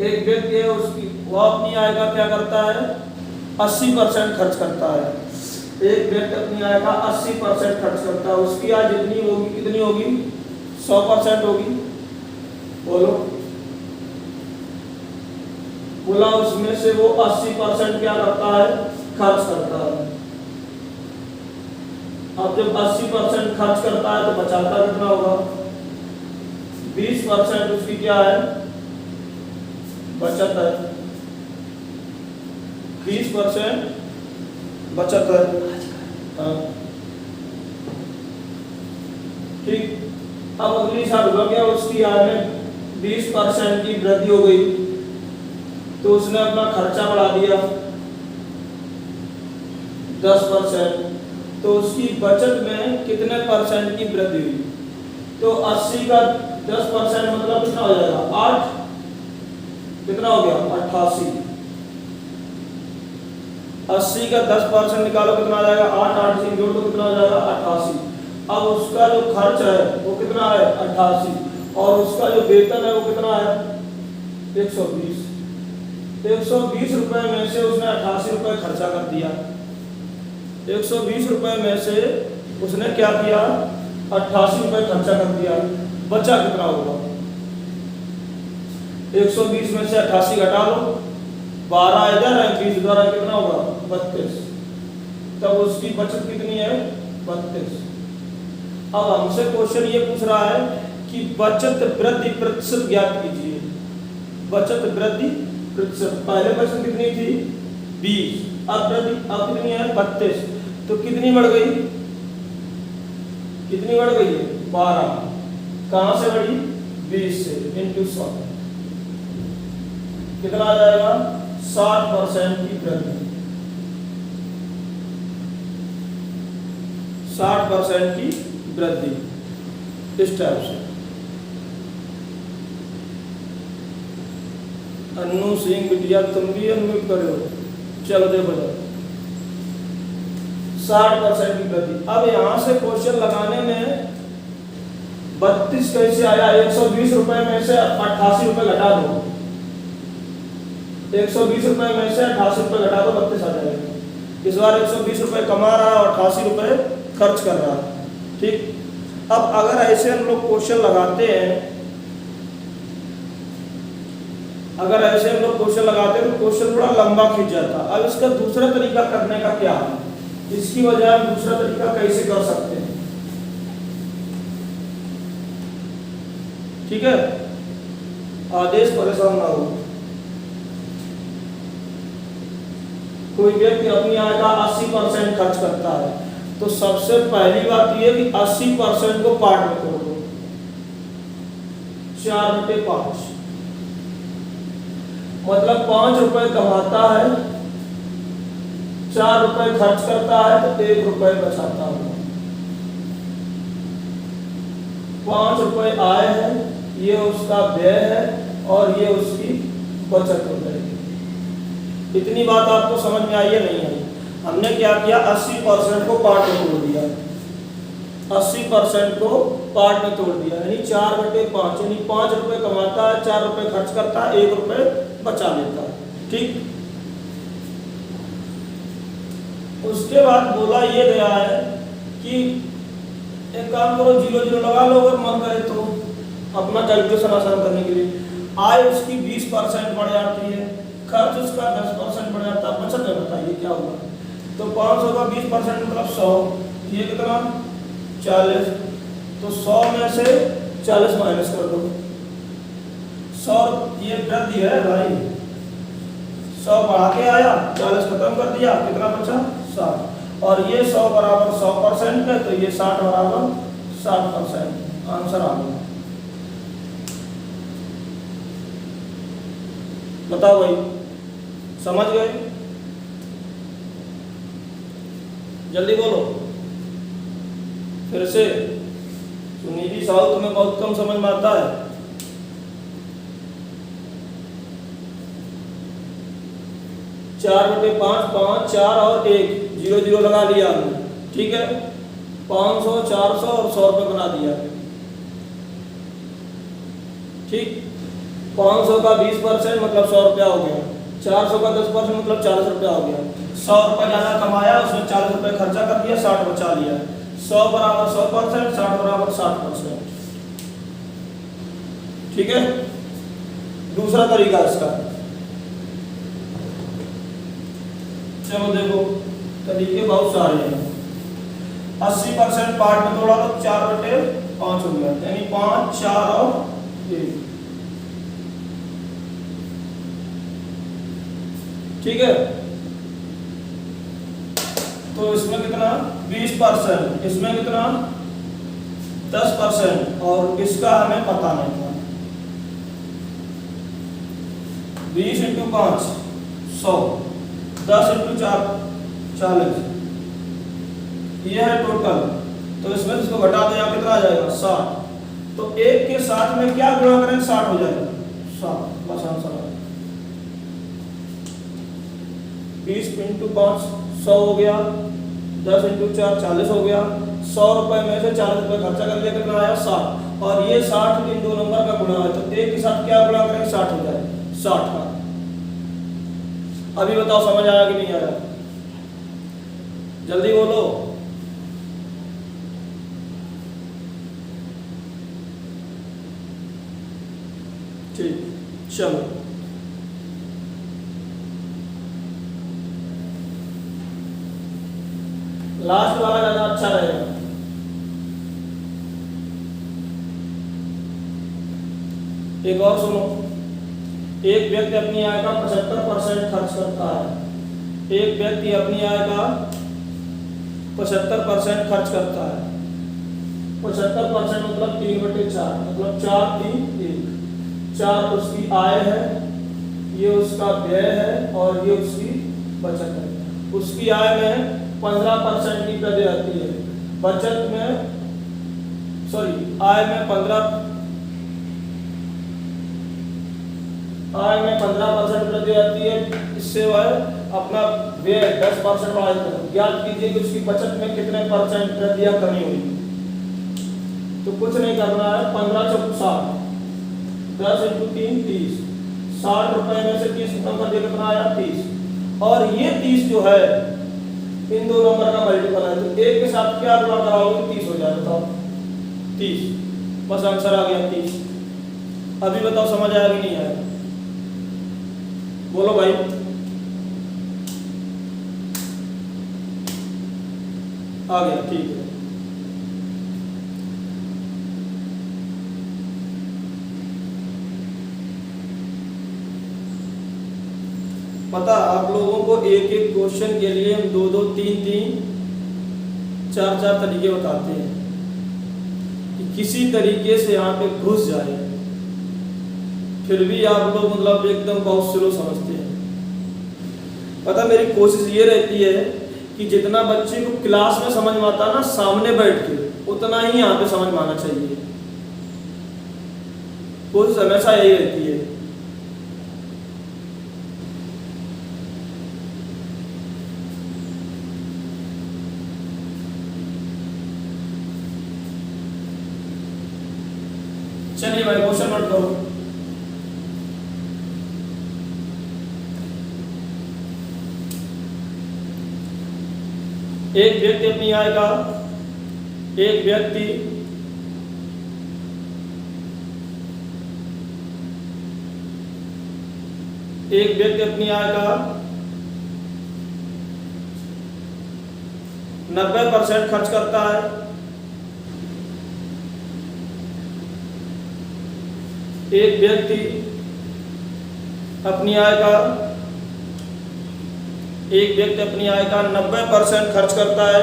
एक व्यक्ति है, उसकी वो अपनी आय का क्या करता है, 80% खर्च करता है। एक व्यक्ति अपनी आय का 80% खर्च करता है, उसकी आय जितनी होगी कितनी होगी, 100% होगी। बोलो बोला, उसमें से वो 80% क्या करता है, खर्च करता है। अब जब 80% खर्च करता है तो बचाता कितना होगा, 20% उसकी क्या है, बचत है। 20% बचत है। हाँ ठीक। अब अगली साल हुआ क्या, उसकी आय में 20% की वृद्धि हो गई, तो उसने अपना खर्चा बढ़ा दिया 10%, तो उसकी बचत में कितने परसेंट की वृद्धि हुई, तो 80 का 10% मतलब कितना हो जाएगा, 8, कितना हो गया, 88। 80 का 10% निकालो कितना आ जाएगा, 8, 8 से जोड़ दो कितना हो जाएगा, 88। अब उसका जो खर्च है वो कितना है, 88, और उसका जो वेतन है वो कितना है, 120। 120 रुपए में से उसने 88 रुपए खर्चा कर दिया। 120 रुपए में से उसने क्या किया, 88 रुपए खर्चा कर दिया, बचा कितना होगा, 120 में से 88 घटा लो, 12 इधर है, 20 द्वारा कितना होगा, 32। तब उसकी बचत कितनी है, 32। अब हमसे क्वेश्चन ये पूछ रहा है कि बचत वृद्धि प्रतिशत ज्ञात कीजिए। बचत वृद्धि प्रतिशत, पहले बचत कितनी थी, 20, अब वृद्धि अब कितनी है, 32, तो कितनी बढ़ गई, कितनी बढ़ गई है, 12। कहां से बढ़ी, 20 से, इंटू 100 कितना आ जाएगा, 60% की वृद्धि। 60% की वृद्धि इस टाइप से। अन्नू सिंह बिटिया तुम भी अनम्यूट करो, चलो देखो जरा 60% की वृद्धि। अब यहां से क्वेश्चन लगाने में 32 कैसे आया, 120 रुपए में से 88 रुपए घटा दो, 120 रुपए में से 88 रुपए घटा दो, 32 आ जाएगा। इस बार 120 रुपए कमा रहा है और 88 रुपए खर्च कर रहा है, ठीक। अब अगर ऐसे हम लोग क्वेश्चन लगाते हैं, अगर ऐसे हम लोग क्वेश्चन लगाते हैं तो क्वेश्चन थोड़ा लंबा खींच जाता। अब इसका दूसरा तरीका करने का क्या है, इसकी वजह हम दूसरा तरीका कैसे कर सकते हैं, ठीक है। आदेश परेशान ना हो। कोई व्यक्ति अपनी आय का 80% खर्च करता है, तो सबसे पहली बात यह कि 80% को पार्ट में तोड़ दो, 4/5, मतलब 5 रुपए कमाता है, 4 रुपए खर्च करता है, तो 1 रुपए बचाता है। 5 रुपए आय है, ये उसका व्यय है, और ये उसकी बचत हो जाएगी। इतनी बात आपको समझ में आई है, नहीं आई। हमने क्या किया, 80% को पार्ट में तोड़ दिया, 80% को पार्ट में तोड़ दिया, यानी 4/5, यानी 5 रुपए कमाता है, 4 रुपए खर्च करता है, 1 रुपए बचा लेता है, ठीक। उसके बाद बोला ये गया है कि एक काम करो, 0 0 लगा लो अगर मन करे तो, अपना कैलकुलेशन आसान करने के लिए। आय उसकी 20% बढ़ जाती है, खर्च उसका 10% बढ़ जाता है, बचत में बताइए क्या होगा। तो 500 का 20% मतलब 100, ये कितना, 40, तो 100 में से 40 माइनस कर दो, 100 ये वृद्धि है भाई, 100 बढ़ा के आया, 40 खत्म कर दिया, कितना बचा, 60, और ये 100 बराबर 100% है, तो ये 60 बराबर 60%, आंसर आ गया। बताओ भाई, समझ गए, जल्दी बोलो फिर से। सुनीली साहू तुम्हें बहुत कम समझ में आता है। 4/5, 5, 4 और 1, 0 0 लगा लिया हमने, ठीक है। 500, 400 और 100 रुपये बना दिया, ठीक। 500 का 20% मतलब 100 रुपया हो गया, 400 का 10% मतलब 40 रुपया हो गया। 100 रुपये ज़्यादा कमाया, उसमें 40 रुपये खर्चा कर दिया, 60 बचा लिया। 100 बराबर 100%, 60 बराबर 60%। ठीक है। दूसरा तरीका इसका, चलो देखो तरीके बहुत सारे हैं। 80% पार्ट में तोड़ा तो 4/5 हो गया, यानी 5, 4 और 1। ठीक है। तो इसमें कितना 20%, इसमें कितना 10%, और इसका हमें पता नहीं था। 20 × 5 100, 10 × 4 40, ये है टोटल। तो इसमें इसको घटा दो, यहाँ कितना आ जाएगा 60। तो 1 के साथ में क्या गुणा करें, 60 हो जाएगा, 60 बस आंसर है। 20 × 5 100 हो गया, 10 × 4 40 हो गया। 100 रुपए में से 40 रुपए खर्चा कर लिया, कितना आया 60, और ये 60 इन दो नंबर का गुणा है, तो 1 के साथ क्या गुणा करेंगे, 60 हो जाए, 60 का। अभी बताओ समझ आया कि नहीं आया, जल्दी बोलो। ठीक, चलो लास्ट वाला ज्यादा अच्छा रहेगा। एक और सुनो, एक व्यक्ति अपनी आय का 75% खर्च करता है। एक व्यक्ति अपनी आय का 75% खर्च करता है। 75% मतलब 3/4, मतलब 4, 3, 1। 4 उसकी आय है, ये उसका व्यय है, और ये उसकी बचत है। उसकी आय में 15% की वृद्धि आती है, बचत में आय में 15% वृद्धि आती है। इससे वह अपना व्यय 10% बढ़ा देता है। ज्ञात कीजिए कि उसकी बचत में कितने परसेंट वृद्धि या कमी हुई। तो कुछ नहीं करना है, 15 × 4 60, 10 × 3 30, 60 रुपए में से 30 खत्म कर दिया, कितना आया 30। और ये 30 जो है इन दो नंबर का मल्टीपल है, तो 1 के साथ क्या गुणा कराओगे, 30 हो जाए, बताओ 30, बस आंसर आ गया 30। अभी बताओ समझ आया कि नहीं आया, बोलो भाई। आ गया, ठीक है। पता आप लोगों को एक एक क्वेश्चन के लिए हम 2-2, 3-3, 4-4 तरीके बताते हैं कि किसी तरीके से यहाँ पे घुस जाए, फिर भी आप लोग मतलब एकदम बहुत स्लो समझते हैं। पता मेरी कोशिश ये रहती है कि जितना बच्चे को क्लास में समझ में आता है ना सामने बैठ के, उतना ही यहाँ पे समझ में आना चाहिए। कोशिश हमेशा यही रहती है। चलिए भाई क्वेश्चन नोट करो। एक व्यक्ति अपनी आय का एक व्यक्ति अपनी आय का 90% खर्च करता है। एक व्यक्ति अपनी आय का 90% खर्च करता है।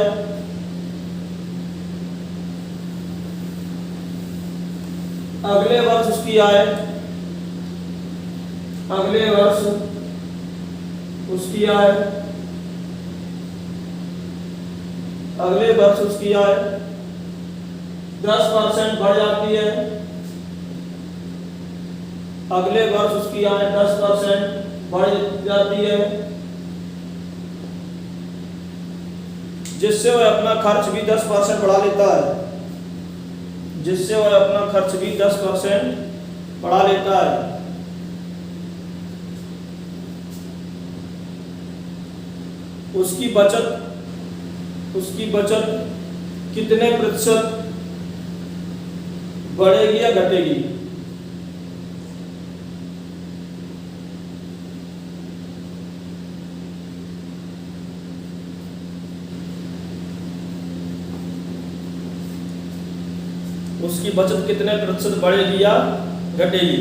अगले वर्ष उसकी आय अगले वर्ष उसकी आय 10% बढ़ जाती है। अगले वर्ष उसकी आय 10% बढ़ जाती है, जिससे वह अपना खर्च भी 10% बढ़ा लेता है। उसकी बचत कितने प्रतिशत बढ़ेगी या घटेगी? उसकी बचत कितने प्रतिशत बढ़ेगी या घटेगी?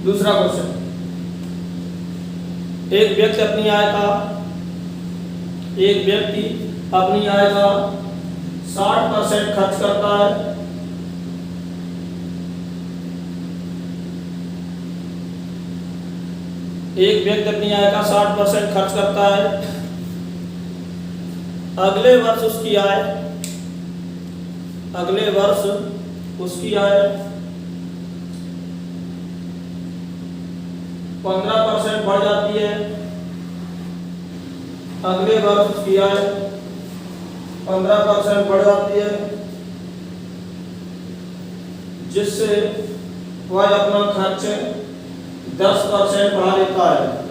दूसरा क्वेश्चन, एक व्यक्ति अपनी आय का 60% खर्च करता है। एक व्यक्ति अपनी आय का 60% खर्च करता है। अगले वर्ष उसकी आय 15% बढ़ जाती है। अगले वर्ष उसकी आय 15% बढ़ जाती है, जिससे वह अपना खर्च 10% बढ़ा लेता है।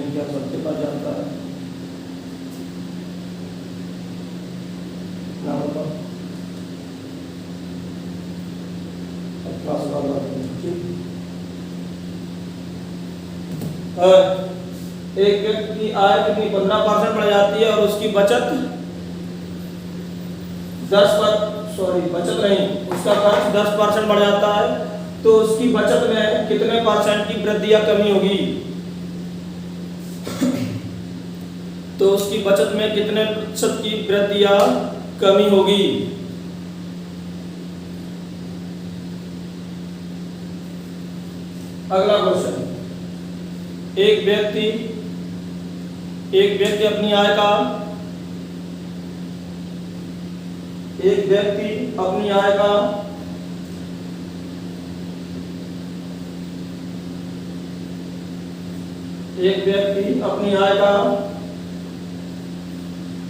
क्या सबके पास जाता है ना? बताओ। एक व्यक्ति की आय कितनी 15% बढ़ जाती है और उसकी बचत उसका खर्च 10% बढ़ जाता है, तो उसकी बचत में कितने परसेंट की वृद्धि या कमी होगी? तो उसकी बचत में कितने प्रतिशत की वृद्धि या कमी होगी? अगला क्वेश्चन, एक व्यक्ति अपनी आय का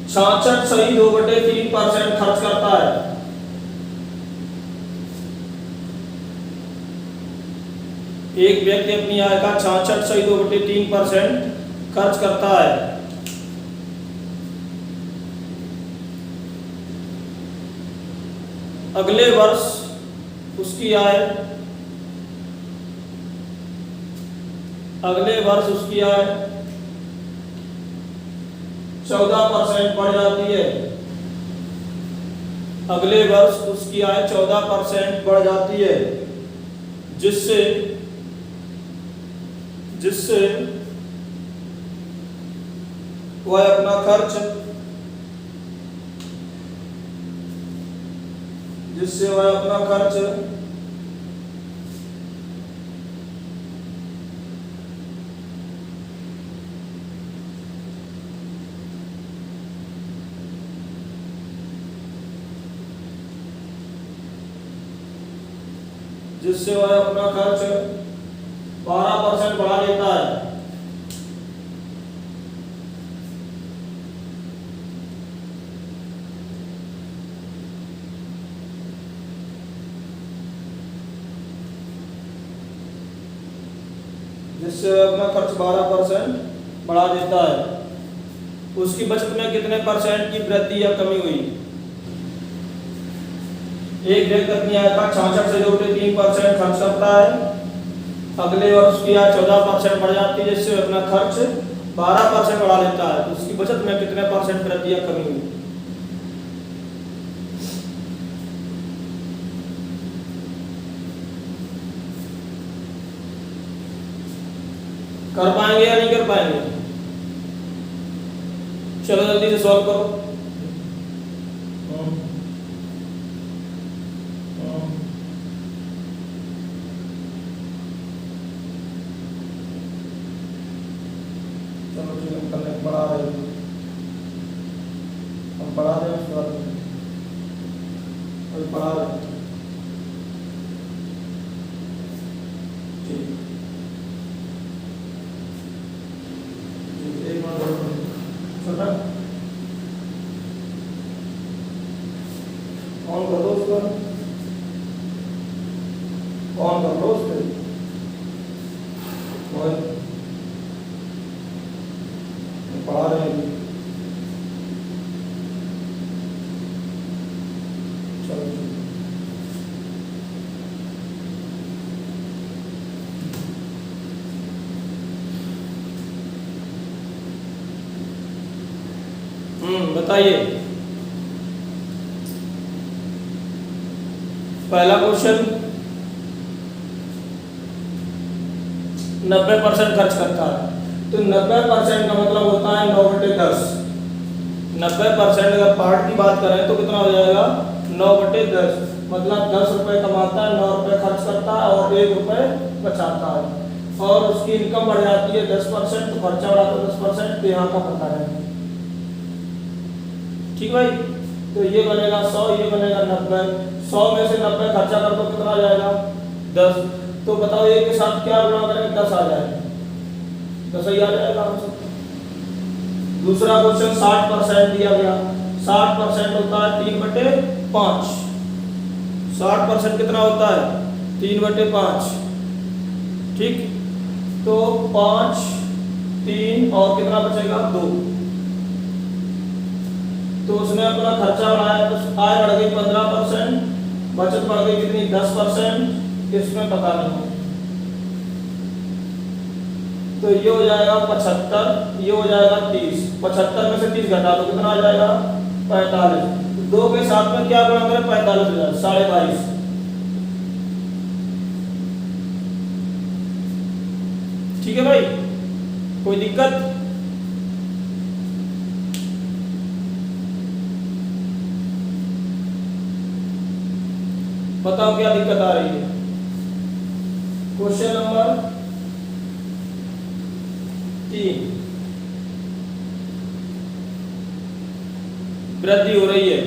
66.2/3% खर्च करता है। एक व्यक्ति अपनी आय का 66.2/3% खर्च करता है। अगले वर्ष उसकी आय 14% बढ़ जाती है। अगले वर्ष उसकी आय 14% बढ़ जाती है, जिससे वह अपना खर्च 12% बढ़ा लेता है। जिससे अपना खर्च 12% बढ़ा देता है। उसकी बचत में कितने परसेंट की वृद्धि या कमी हुई? एक व्यक्ति अपनी आय का 66.3% खर्च करता है। अगले वर्ष की आय 14% बढ़ जाती है, जिससे अपना खर्च 12% बढ़ा लेता है। उसकी बचत में कितने परसेंट वृद्धि या कमी हुई? कर पाएंगे या नहीं कर पाएंगे? चलो जल्दी से सॉल्व करो। चलो ठीक है, कल पढ़ा रहे हम पढ़ा रहे हैं, उसके बाद कल पढ़ा रहे हैं। ऑन कर दो उसको। ऑन कर लो उस पर। पढ़ा रहे हैं चलो। बताइए पहला क्वेश्चन 90% खर्च करता है, तो 90% का मतलब होता है 9/10। 90% अगर पार्ट की बात करें तो कितना हो जाएगा 9/10, मतलब 10 रुपए कमाता है, 9 रुपए खर्च करता है और 1 रुपए बचाता है। और उसकी इनकम बढ़ जाती है 10%, तो खर्चा बढ़ाता है 10%, तो यहाँ का पता है। ठीक भाई, तो ये बनेगा 100, ये बनेगा 90। 100 में से 90 खर्चा कर दो, कितना आ जाएगा 10। तो बताओ एक के साथ क्या गुणा करेंगे, 10 आ जाएगा, 10 ही आ जाएगा आंसर। दूसरा क्वेश्चन 60% दिया गया। 60% होता है 3/5। 60% कितना होता है 3/5। ठीक, तो 5, 3 और कितना बचेगा 2। तो उसने अपना खर्चा बढ़ाया, तो आय बढ़ गई 15%, बचत बढ़ गई कितनी 10%, इसमें पता नहीं। तो ये हो जाएगा 75, ये हो जाएगा 30। 75 में से 30 घटा दो, कितना आ जाएगा 45। 2 के साथ में क्या गुणा करें 45 हो जाएगा 22.5। ठीक है भाई, कोई दिक्कत? बताओ क्या दिक्कत आ रही है। क्वेश्चन नंबर 3, वृद्धि हो रही है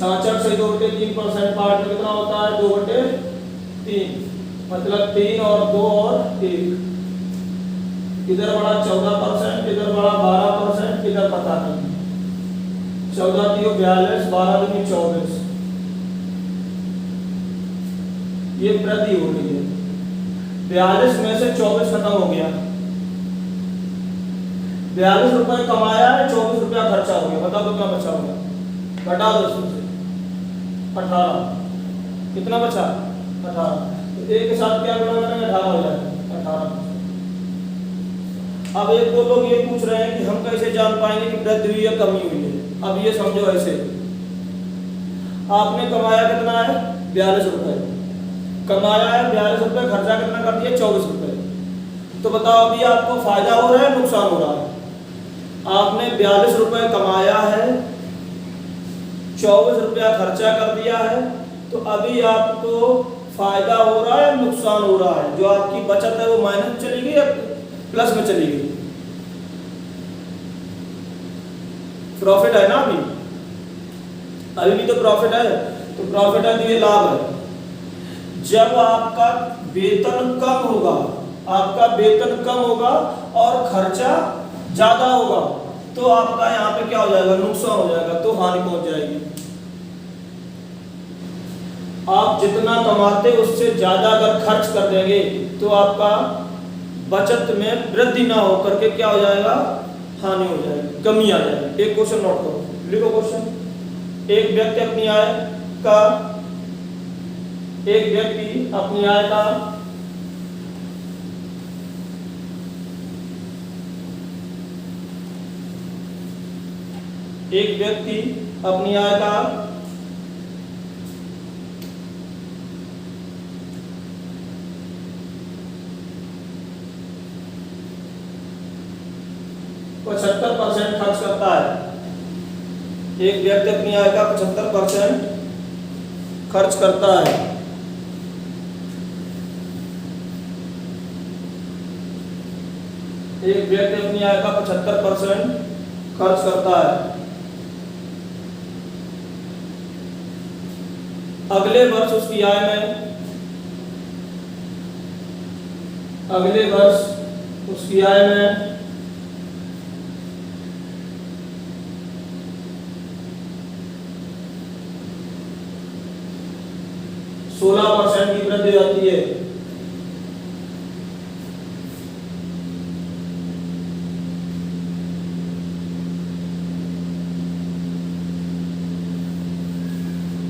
66 से 2/3% पार्ट में कितना होता है 2/3, मतलब 3 और 2 और 1। इधर बड़ा 14%, इधर बड़ा 12%, इधर पता नहीं। 14 3 42, 12 2 24, ये वृद्धि हो रही है। 42 में से 24 खत्म हो गया। 42 रुपए कमाया है, 24 रुपया खर्चा हो गया। बताओ कितना बचा होगा, घटा दो इसमें से 18। कितना बचा 18। तो एक के साथ क्या गुणा करेंगे 18 हो जाएगा 18। अब एक दो लोग ये पूछ रहे हैं कि हम कैसे जान पाएंगे कि वृद्धि हुई या कमी हुई है। अब ये समझो, ऐसे आपने कमाया कितना है 42 रुपए, कमाया है 42 रुपए, खर्चा कितना कर दिया 24 रुपए। तो बताओ अभी आपको फायदा हो रहा है नुकसान हो रहा है? आपने 42 रुपए कमाया है, 24 रुपया खर्चा कर दिया है, तो अभी आपको फायदा हो रहा है नुकसान हो रहा है? जो आपकी बचत है वो माइनस चली गई या प्लस में चली गई? प्रॉफिट है ना, अभी भी तो प्रॉफिट है। तो प्रॉफिट है तो ये लाभ है। जब आपका वेतन कम होगा, आपका वेतन कम होगा और खर्चा ज्यादा होगा, तो आपका यहाँ पे क्या हो जाएगा नुकसान हो जाएगा, तो हानि पहुंच जाएगी। आप जितना कमाते उससे ज्यादा अगर खर्च कर देंगे तो आपका बचत में वृद्धि ना हो करके क्या हो जाएगा हानि हो जाएगी, कमी आ जाएगी। एक क्वेश्चन नोट करो, लिखो क्वेश्चन। एक व्यक्ति अपनी आय का एक व्यक्ति अपनी आय का एक व्यक्ति अपनी आय का 75% खर्च करता है। एक व्यक्ति अपनी आय का 75% खर्च करता है। एक व्यक्ति अपनी आय का 75% खर्च करता है। अगले वर्ष उसकी आय में 16% की वृद्धि आती है।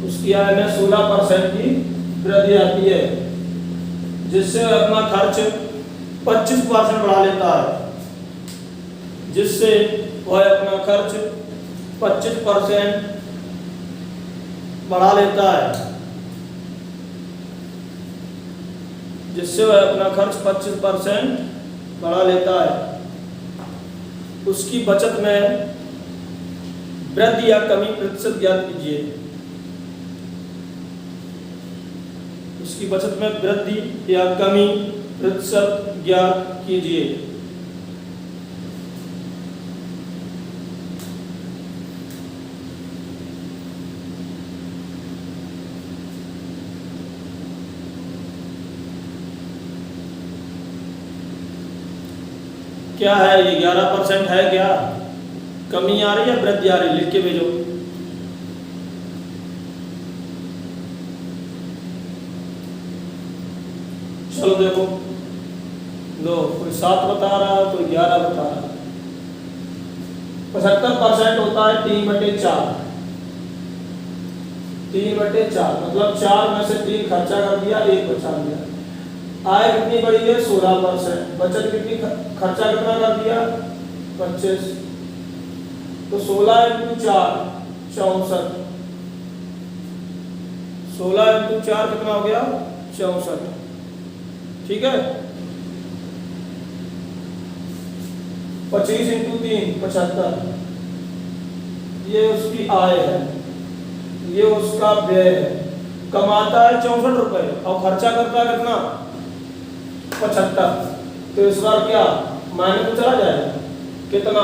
उसकी आय में 16% की वृद्धि आती है, जिससे वह अपना खर्च 25% बढ़ा लेता है, जिससे वह अपना खर्च 25% बढ़ा लेता है, जिससे वह अपना खर्च 25% बढ़ा लेता है। उसकी बचत में वृद्धि या कमी प्रतिशत ज्ञात कीजिए। उसकी बचत में वृद्धि या कमी प्रतिशत ज्ञात कीजिए। क्या है ये? 11% है क्या? कमी आ रही है, वृद्धि आ रही है? लिख के भेजो। चलो देखो, लो कोई 7 बता रहा है, कोई 11 बता रहा है। 75% होता है 3/4। 3/4 मतलब 4 में से 3 खर्चा कर दिया, 1 बचा दिया। आय कितनी बढ़ी है? 16%। बचत कितनी, खर्चा कितना कर दिया? 25। तो 16 × 4 64। 16 × 4 कितना हो गया? 64। ठीक है। 25 × 3 75। ये उसकी आय है, ये उसका व्यय है। कमाता है 64 रुपए और खर्चा करता है कितना? 75। तो इस बार क्या मायने में चला जाएगा? कितना?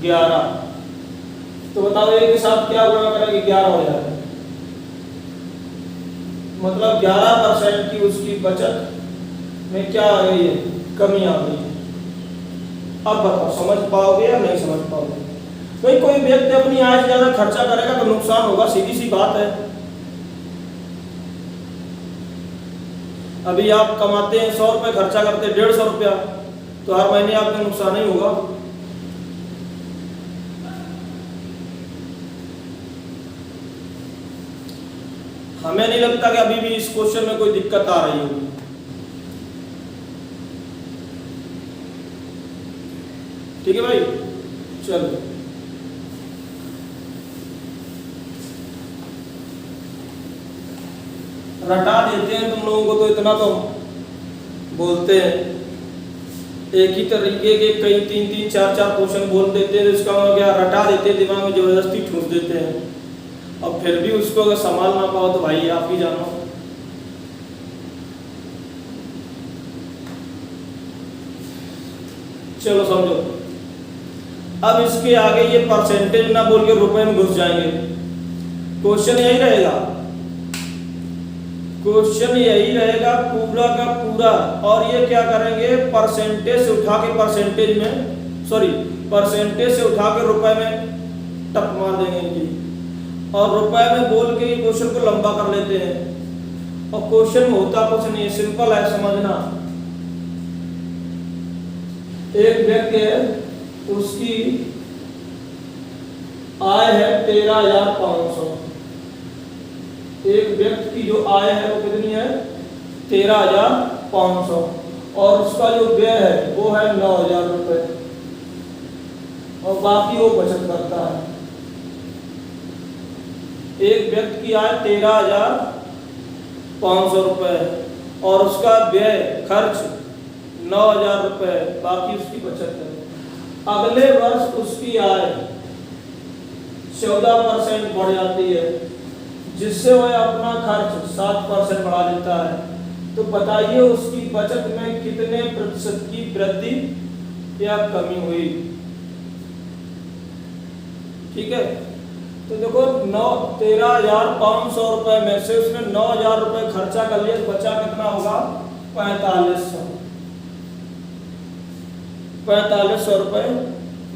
11। तो बताओ एक के साथ क्या गुणा करेंगे? 11 हो जाएगा। मतलब 11% की उसकी बचत में क्या आ गई है? कमी आ गई है। अब बताओ समझ पाओगे या नहीं समझ पाओगे? भाई कोई व्यक्ति अपनी आय से ज्यादा खर्चा करेगा तो नुकसान होगा, सीधी सी बात है। अभी आप कमाते हैं 100 रुपए, खर्चा करते हैं 150 रुपया, तो हर महीने आपका नुकसान ही होगा। हमें नहीं लगता कि अभी भी इस क्वेश्चन में कोई दिक्कत आ रही होगी। ठीक है भाई, चलो रटा देते हैं तुम लोगों को, तो इतना तो बोलते हैं। एक ही तरीके के कई 3-3, 4-4 क्वेश्चन बोल देते हैं, तो इसका मतलब क्या? रटा देते हैं, दिमाग में जबरदस्ती ठूस देते हैं। अब फिर भी उसको अगर संभाल ना पाओ तो भाई आप ही जानो। चलो समझो। अब इसके आगे ये परसेंटेज ना बोल के रुपए में घुस जाएंगे। क्वेश्चन यही रहेगा, क्वेश्चन यही रहेगा पूरा का पूरा। और ये क्या करेंगे? परसेंटेज से उठा के परसेंटेज में, सॉरी परसेंटेज से उठा के रुपए में टक मार देंगे इनकी, और रुपए में बोल के ये क्वेश्चन को लंबा कर लेते हैं। और क्वेश्चन में होता कुछ नहीं, सिंपल है समझना। एक व्यक्ति है, उसकी आय है 13,500। एक व्यक्ति की जो आय है वो कितनी है? 13,500। और उसका जो व्यय है वो है 9,000 रुपए, और बाकी वो बचत करता है। एक व्यक्ति की आय 13,500 रुपए और उसका व्यय खर्च 9,000 रुपए, बाकी उसकी बचत है। अगले वर्ष उसकी आय 14% बढ़ जाती है, जिससे वह अपना खर्च 7% बढ़ा लेता है। तो बताइए उसकी बचत में कितने प्रतिशत की वृद्धि या कमी हुई? ठीक है, तो देखो 13,500 रुपए में से उसने 9,000 रुपए खर्चा कर लिया, तो बचा कितना होगा? 4,500। 4,500 रुपए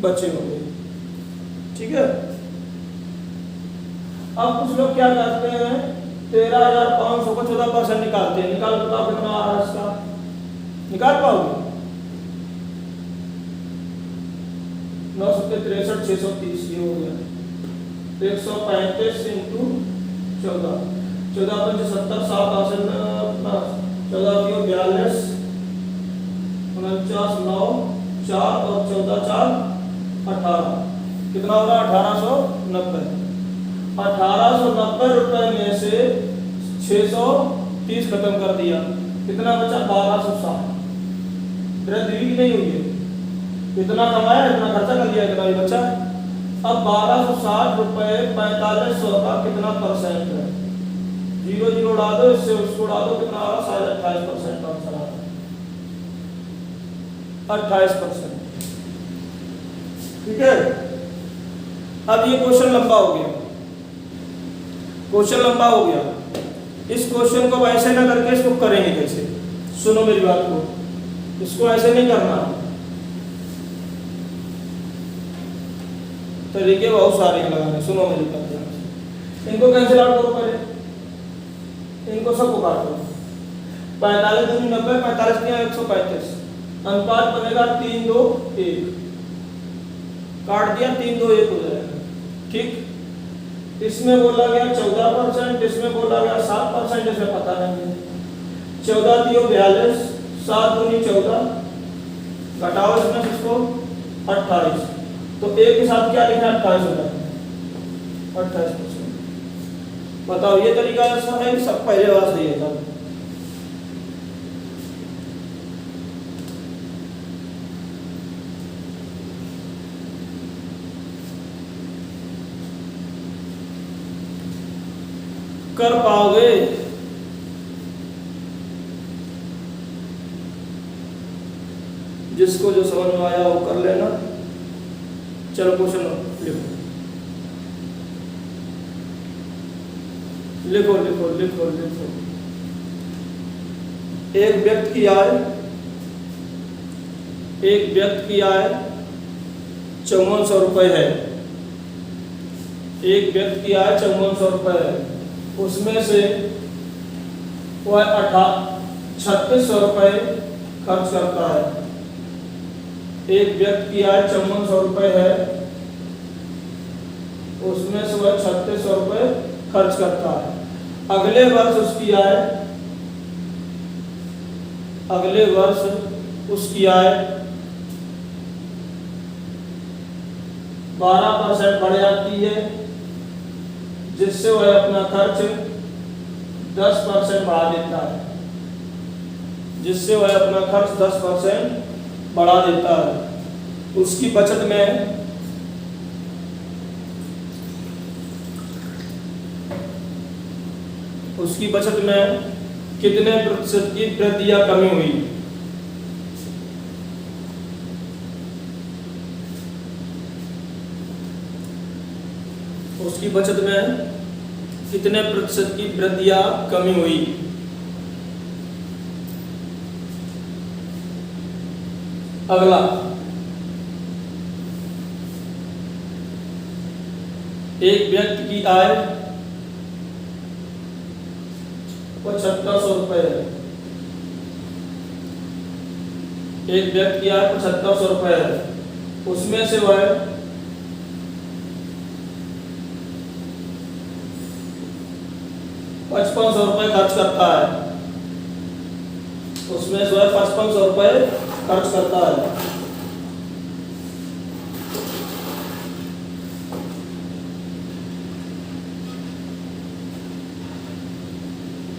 बचे होंगे। ठीक है। अब कुछ लोग क्या करते हैं 13,500 को 14% निकालते हैं, निकाल बताओ कितना आ रहा है इसका, निकाल पाओगे? 9 सत्ते 63, 630 ये हो गया 135 इंटू 14, 14 पंच 70, 7 आसन अपना 14 की 42, 49, 9 4 और 14 4 18, कितना हो रहा? 1890। 1890 रुपए में से 630 खत्म कर दिया, कितना बचा? 1260। वृद्धि भी नहीं हुई है, इतना कमाया इतना खर्चा कर लिया, इतना ही बचा। अब 1260 रुपए 4500 का कितना परसेंट है? 0 0 उड़ा दो, इससे उसको उड़ा दो, कितना आ रहा? 28% का आंसर आ रहा है, 28%। ठीक है। अब ये क्वेश्चन लंबा हो गया, क्वेश्चन लंबा हो गया। इस क्वेश्चन को ऐसे ना करके इसको करेंगे कैसे? सुनो मेरी बात को, इसको ऐसे नहीं करना, तरीके बहुत सारे लगाने। सुनो मेरी बात ध्यान से, इनको कैंसिल आउट करो पहले, इनको सबको काट दो। 45 दूनी 90, 45 दिया 135, अनुपात बनेगा 3 2 1, काट दिया 3 2 1 हो जाएगा। ठीक, इसमें बोला गया 14%, इसमें बोला गया 7%, इसमें पता नहीं है। 14 दियो 42, 7 दूनी 14, घटाओ इसमें इसको 28, तो एक के साथ क्या लिखना है? 28 हो जाएगा, 28%। बताओ ये तरीका ऐसा है कि सब पहले बार सही है? सब कर पाओगे? जिसको जो समझ में आया वो कर लेना। चलो क्वेश्चन लिखो, लिखो लिखो लिखो लिखो। एक व्यक्ति की आय 5400 रुपए है, एक व्यक्ति की आय 5400 रुपए है, उसमें से वह 3600 रुपए खर्च करता है। एक व्यक्ति की आय 5400 रुपए है, उसमें से वह 3600 रुपए खर्च करता है। अगले वर्ष उसकी आय 12% बढ़ जाती है, जिससे वह अपना खर्च 10% बढ़ा देता है, जिससे वह अपना खर्च 10% बढ़ा देता है। उसकी बचत में कितने प्रतिशत की वृद्धि या कमी हुई? उसकी बचत में कितने प्रतिशत की वृद्धि या कमी हुई? अगला, एक व्यक्ति की आय 7500 रुपए है, एक व्यक्ति की आय 7500 रुपए है, उसमें से वह 5500 रुपए खर्च करता है, उसमें से वह 5500 रुपए खर्च करता है।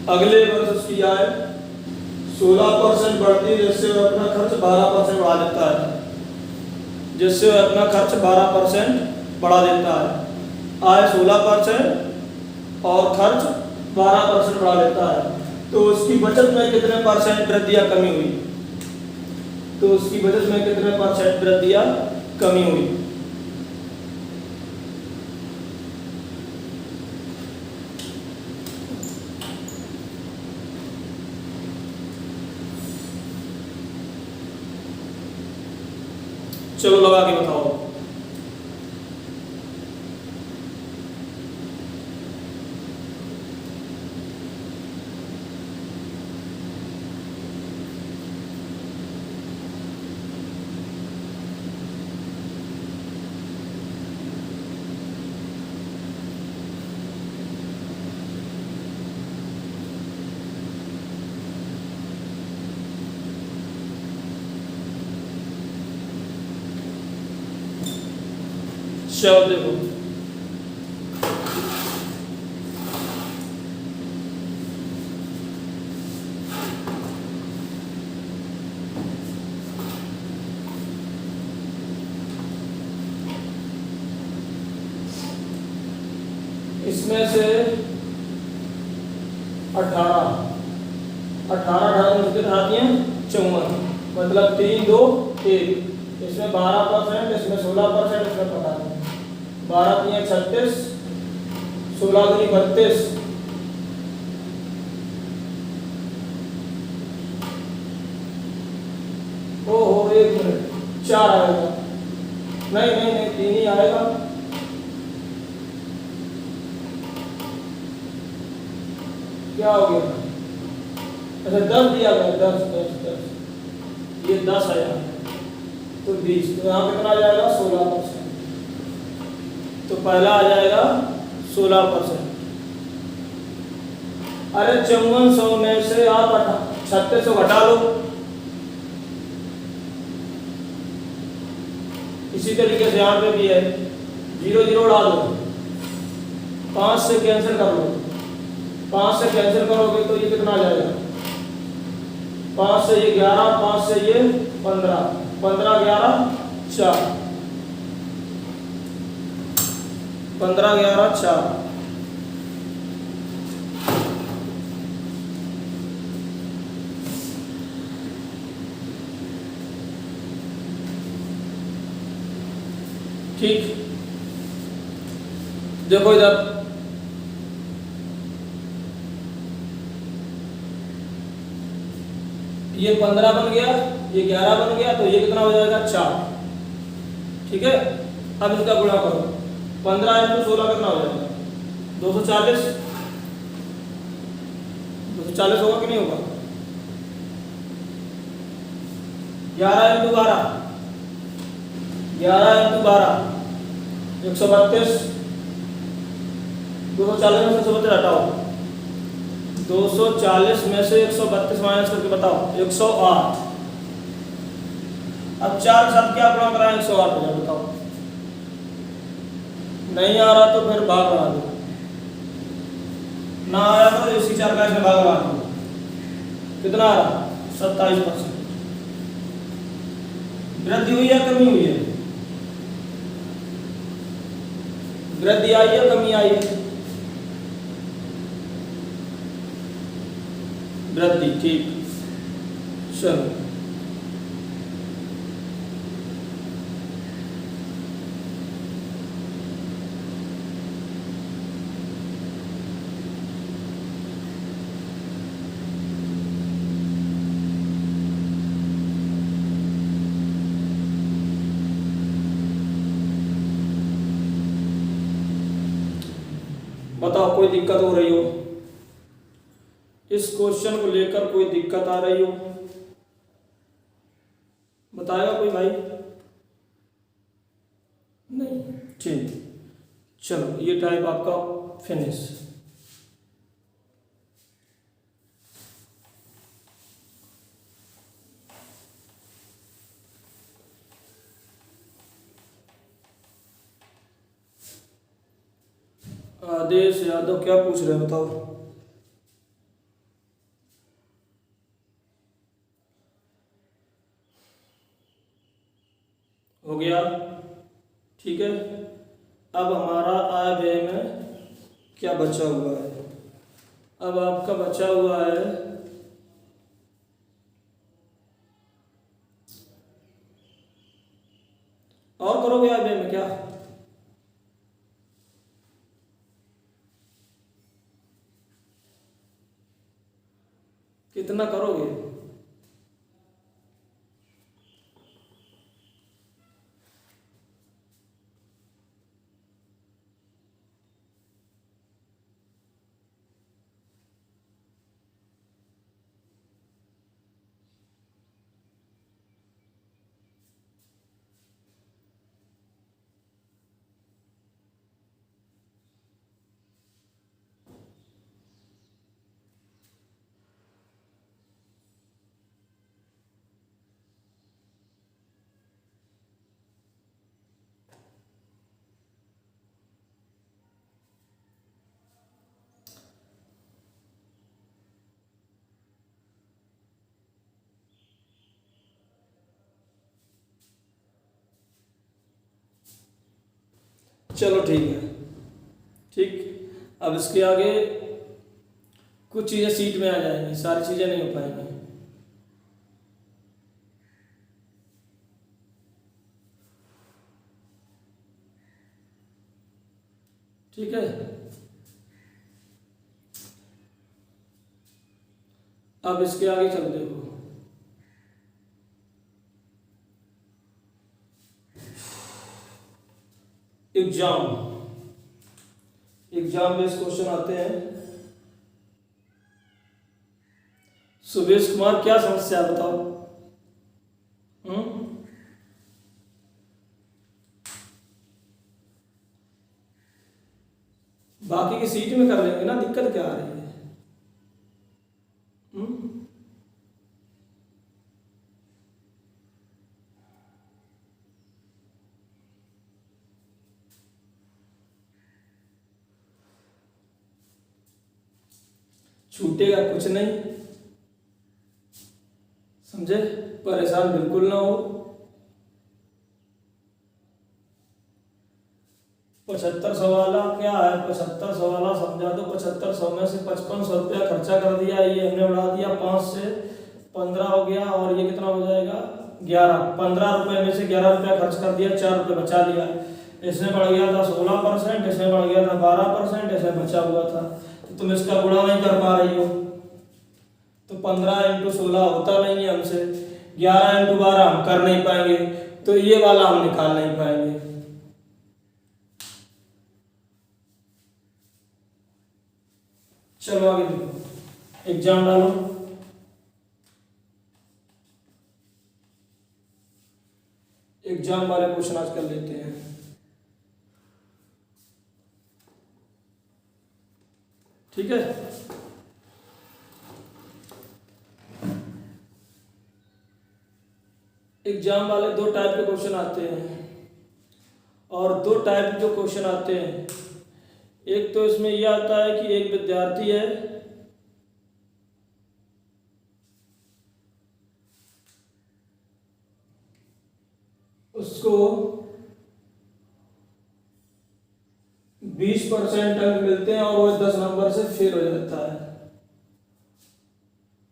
अगले वर्ष उसकी आय 16% बढ़ती है, जिससे वह अपना खर्च 12% बढ़ा देता है, जिससे वह अपना खर्च 12% बढ़ा देता है। आय 16% और खर्च 12% बढ़ा देता है, तो उसकी बचत में कितने परसेंट वृद्धि या कमी हुई? तो उसकी बचत में कितने परसेंट वृद्धि या कमी हुई? चलो लगा के बताओ। चलो देखो, इसमें से 18 18 कितने आती हैं 54, मतलब 3 2 1, इसमें 12%, इसमें 16%, इसमें पता नहीं, 12 3 36, 16 दूनी 32, ओहो 1 मिनट, 4 आएगा, नहीं नहीं नहीं 3 ही आएगा, क्या हो गया, अच्छा 10 दिया गया, 10 10 10, ये 10 आया तो 20, तो यहाँ पे कितना आ जाएगा 16%, तो पहला आ जाएगा 16%। अरे 5400 में से आप 3600 घटा लो, इसी तरीके से यहाँ पे भी है, 0 0 उड़ा दो, 5 से कैंसिल कर लो, 5 से कैंसिल करोगे तो ये कितना आ जाएगा, 5 से ये 11, 5 से ये 15, 15 11 4, 15 11 4, ठीक। देखो इधर, ये 15 बन गया, ये 11 बन गया, तो ये कितना हो जाएगा 4, ठीक है। अब इनका गुणा करो, 15 × 16 कितना हो जाएगा 240, 240 होगा कि नहीं होगा, 11 × 12, 11 × 12 132, 240 में से 132 हटाओ, 240 में से 132 माइनस करके बताओ 108, अब 4 के साथ क्या गुणा कराएं 108 हो जाए, बताओ, नहीं आ रहा तो फिर भाग लगा दो, ना आया तो इसी 4 का इसमें भाग लगा दो, कितना आ रहा 27%, वृद्धि हुई या कमी हुई है, वृद्धि आई है कमी आई है, वृद्धि, ठीक। चलो बताओ, कोई दिक्कत हो रही हो, इस क्वेश्चन को लेकर कोई दिक्कत आ रही हो, बताएगा कोई भाई, नहीं, ठीक। चलो ये टाइप आपका फिनिश। आदेश यादव क्या पूछ रहे हैं बताओ, हो गया, ठीक है। अब हमारा आय व्यय में क्या बचा हुआ है, अब आपका बचा हुआ है और करोगे आय व्यय में क्या, कितना करोगे, चलो ठीक है। ठीक, अब इसके आगे कुछ चीज़ें सीट में आ जाएंगी, सारी चीज़ें नहीं हो पाएंगी। ठीक है, अब इसके आगे चल देखो। एग्जाम बेस्ड क्वेश्चन आते हैं। सुरेश कुमार, क्या समस्या है बताओ। बाकी की सीट में कर लेंगे ना, दिक्कत क्या आ रही है। छूटेगा कुछ नहीं, समझे, परेशान बिल्कुल ना हो। 75 सवाल क्या है, 75 सवाल समझा दो। 7500 में से 5500 रुपया खर्चा कर दिया, ये हमने बढ़ा दिया 5 से 15 हो गया, और ये कितना हो जाएगा 11। 15 रुपए में से 11 रुपया खर्च कर दिया, 4 रुपये बचा लिया। इसमें बढ़ गया था 16%, इसमें बढ़ गया था 12%, इसमें बचा हुआ था। तो तुम इसका गुणा नहीं कर पा रही हो, तो 15 × 16 होता नहीं है हमसे, 11 × 12 हम कर नहीं पाएंगे, तो ये वाला हम निकाल नहीं पाएंगे। चलो आगे देखो, एग्जाम डालो। एग्जाम वाले क्वेश्चन आज कर लेते हैं। ठीक है, एग्जाम वाले 2 टाइप के क्वेश्चन आते हैं, और 2 टाइप के जो क्वेश्चन आते हैं, एक तो इसमें यह आता है कि एक विद्यार्थी है, उसको 20% अंक मिलते हैं और वो 10 नंबर से फेल हो जाता है।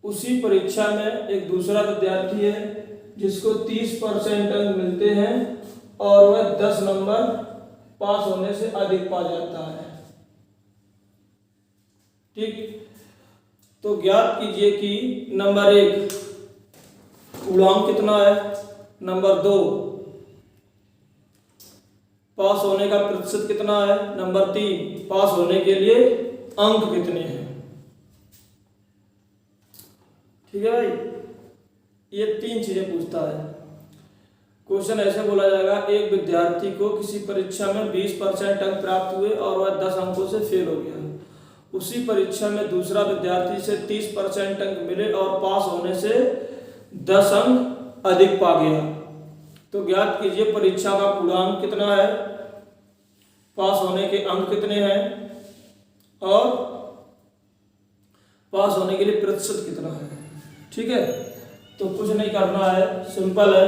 उसी परीक्षा में एक दूसरा विद्यार्थी है जिसको 30% अंक मिलते हैं और वह 10 नंबर पास होने से अधिक पा जाता है। ठीक, तो ज्ञात कीजिए कि नंबर 1 पूर्णांक कितना है, नंबर 2 पास होने का प्रतिशत कितना है, नंबर 3 पास होने के लिए अंक कितने हैं। ठीक है भाई, ये 3 चीजें पूछता है। क्वेश्चन ऐसे बोला जाएगा, एक विद्यार्थी को किसी परीक्षा में 20% अंक प्राप्त हुए और वह 10 अंकों से फेल हो गया। उसी परीक्षा में दूसरा विद्यार्थी से 30% अंक मिले और पास होने से 10 अंक अधिक पा गया। तो ज्ञात कीजिए परीक्षा का पूर्णांक कितना है, पास होने के अंक कितने हैं, और पास होने के लिए प्रतिशत कितना है। ठीक है, तो कुछ नहीं करना है, सिंपल है,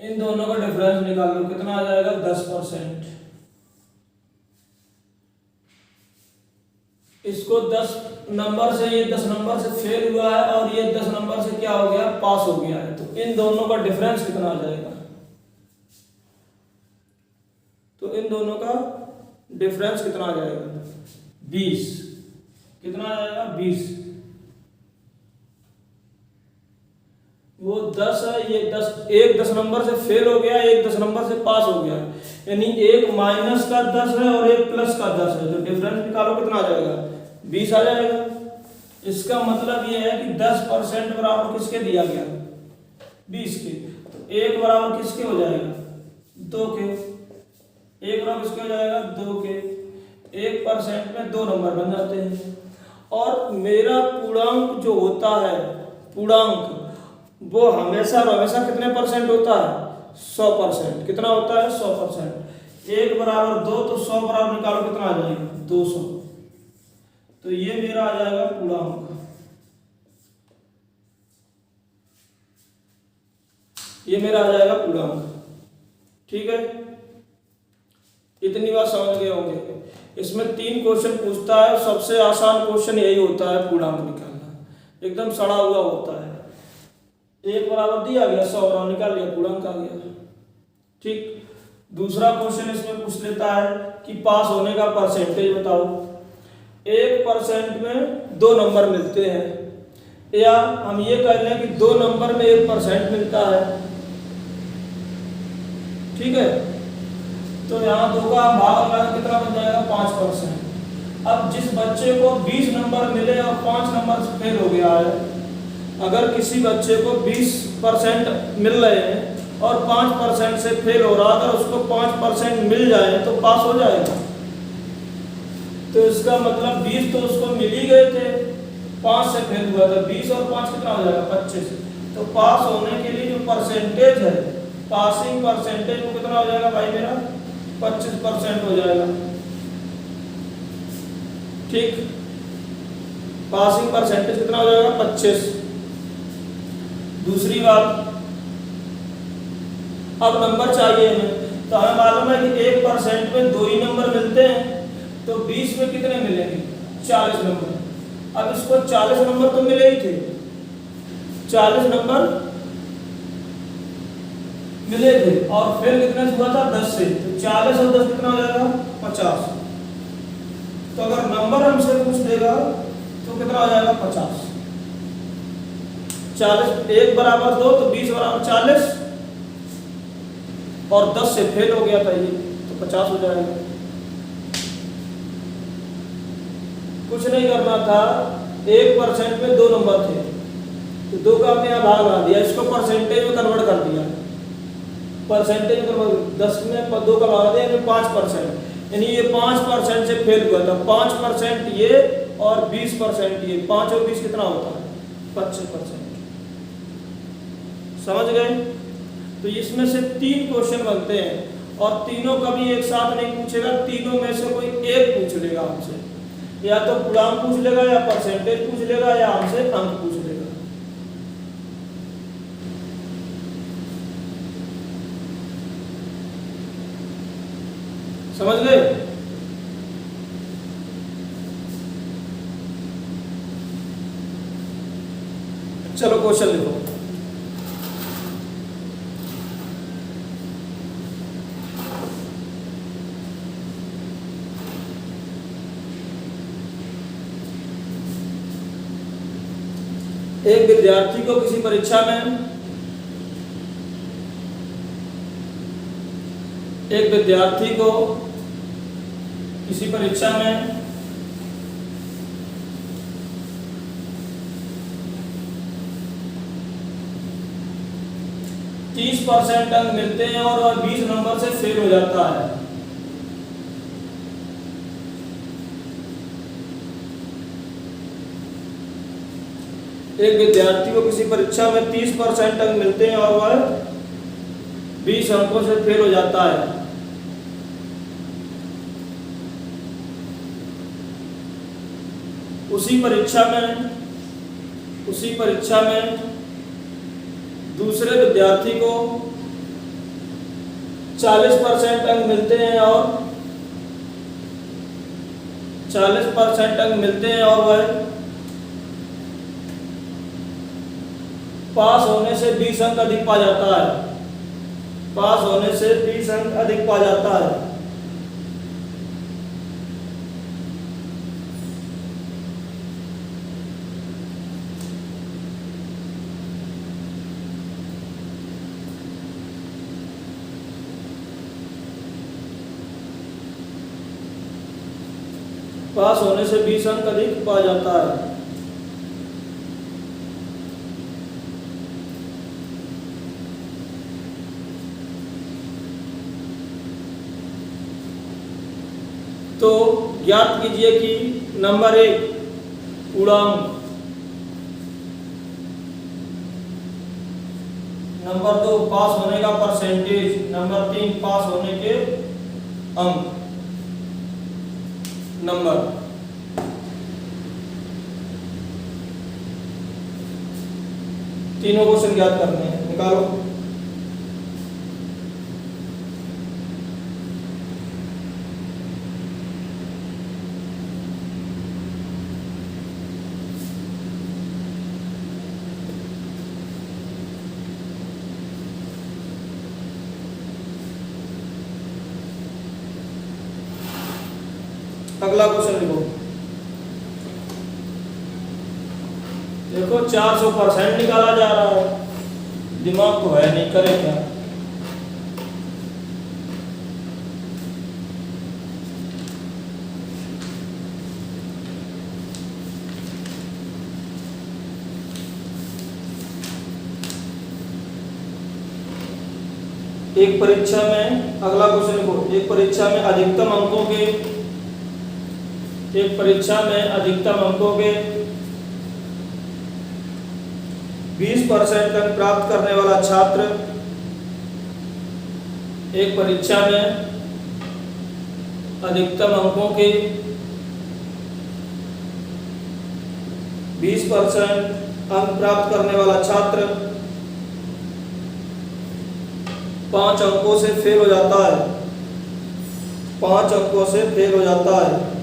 इन दोनों का डिफरेंस निकाल लो, कितना आ जाएगा 10%। इसको 10 नंबर से, ये 10 नंबर से फेल हुआ है और ये 10 नंबर से क्या हो गया, पास हो गया है। तो इन दोनों का डिफरेंस कितना आ जाएगा, तो इन दोनों का डिफरेंस कितना आ जाएगा 20। कितना आ जाएगा 20। वो 10 है, ये 10, एक 10 नंबर से फेल हो गया, एक 10 नंबर से पास हो गया, यानी एक माइनस का 10 है और एक प्लस का 10 है। तो डिफरेंस निकालो, कितना आ जाएगा 20 आ जाएगा। इसका मतलब ये है कि 10% बराबर किसके दिया गया, 20 के। तो 1 बराबर किसके हो जाएगा, 2 के। 1 बराबर किसके हो जाएगा, 2 के। 1% में 2 नंबर बन जाते हैं। और मेरा पूर्णांक जो होता है, पूर्णांक वो हमेशा कितने परसेंट होता है, 100%। कितना होता है, 100%। 1 बराबर 2, तो 100 बराबर निकालो, कितना आ जाएगा 200। तो ये मेरा आ जाएगा पूर्णांक, ये मेरा आ जाएगा पूर्णांक। ठीक है, इतनी बात समझ गए होंगे। इसमें 3 क्वेश्चन पूछता है, सबसे आसान क्वेश्चन यही होता है, पूर्णांक निकालना, एकदम सड़ा हुआ होता है। 1 बराबर दिया गया 100 और निकाल लिया, पूर्णांक आ गया। ठीक। दूसरा क्वेश्चन इसमें पूछ लेता है कि पास होने का परसेंटेज बताओ। 1% में 2 नंबर मिलते हैं, या हम ये कह लें कि 2 नंबर में 1% मिलता है। ठीक है, तो यहाँ 2 का भाग लगाना कितना बन जाएगा, 5%। अब जिस बच्चे को 20 नंबर मिले और 5 नंबर फेल हो गया है, अगर किसी बच्चे को 20% मिल रहे हैं और 5% से फेल हो रहा, अगर उसको 5% मिल जाए तो पास हो जाएगा। तो इसका मतलब 20 तो उसको मिल ही गए थे, 5 से फेल हुआ था, 20 और 5 कितना हो जाएगा, 25। तो पास होने के लिए जो परसेंटेज है, पासिंग परसेंटेज वो कितना हो जाएगा भाई मेरा, 25% हो जाएगा। ठीक, पासिंग परसेंटेज कितना हो जाएगा, 25। दूसरी बात, अब नंबर चाहिए हमें, तो हमें मालूम है कि 1% में 2 ही नंबर मिलते हैं, तो 20 में कितने मिलेंगे, 40 नंबर। अब इसको 40 नंबर तो मिले ही थे, 40 नंबर मिले थे, और फिर कितने हुआ था, 10 से, तो 40 और 10 कितना हो जाएगा, 50। तो अगर नंबर हमसे पूछ देगा तो कितना हो जाएगा, 50। 40, 1 बराबर 2, तो 20 बराबर 40, और 10 से फेल हो गया था ये, तो 50 हो जाएगा। कुछ नहीं करना था, 1% में 2 नंबर थे, तो 2 का हमने यहाँ भाग बना दिया, इसको परसेंटेज में कन्वर्ट कर दिया। परसेंटेज में कन्वर्ट, 10 में 2 का भाग दिया, 5%, यानी ये 5% से फेल हुआ था। 5% ये और 20% ये, 5 और 20 कितना होता है, 25%। समझ गए। तो इसमें से 3 क्वेश्चन बनते हैं, और तीनों कभी एक साथ नहीं पूछेगा, तीनों में से कोई एक पूछ लेगा हमसे, या तो पूर्णांक पूछ लेगा, या परसेंटेज पूछ लेगा, या हमसे अंक पूछ लेगा। समझ गए। चलो क्वेश्चन लिखो। एक विद्यार्थी को किसी परीक्षा में, एक विद्यार्थी को किसी परीक्षा में 30% अंक मिलते हैं और वह 20 नंबर से फेल हो जाता है। एक विद्यार्थी को किसी परीक्षा में 30% अंक मिलते हैं और वह 20 अंकों से फेल हो जाता है। उसी परीक्षा में दूसरे विद्यार्थी को 40% अंक मिलते हैं और 40% अंक मिलते हैं और वह पास होने से 20 अंक अधिक पा जाता है। पास होने से 20 अंक अधिक पा जाता है। पास होने से 20 अंक अधिक पा जाता है। तो ज्ञात कीजिए कि नंबर 1 पूर्णांक, नंबर 2 पास होने का परसेंटेज, नंबर 3 पास होने के अंक नंबर। तीनों क्वेश्चन ज्ञात करने हैं, निकालो। अगला क्वेश्चन लिखो। देखो 400% निकाला जा रहा है, दिमाग तो है नहीं, करे क्या। एक परीक्षा में, अगला क्वेश्चन लिखो, एक परीक्षा में अधिकतम अंकों के 20% अंक प्राप्त करने वाला छात्र, एक परीक्षा में अधिकतम अंकों के 20% अंक प्राप्त करने वाला छात्र 5 अंकों से फेल हो जाता है, 5 अंकों से फेल हो जाता है।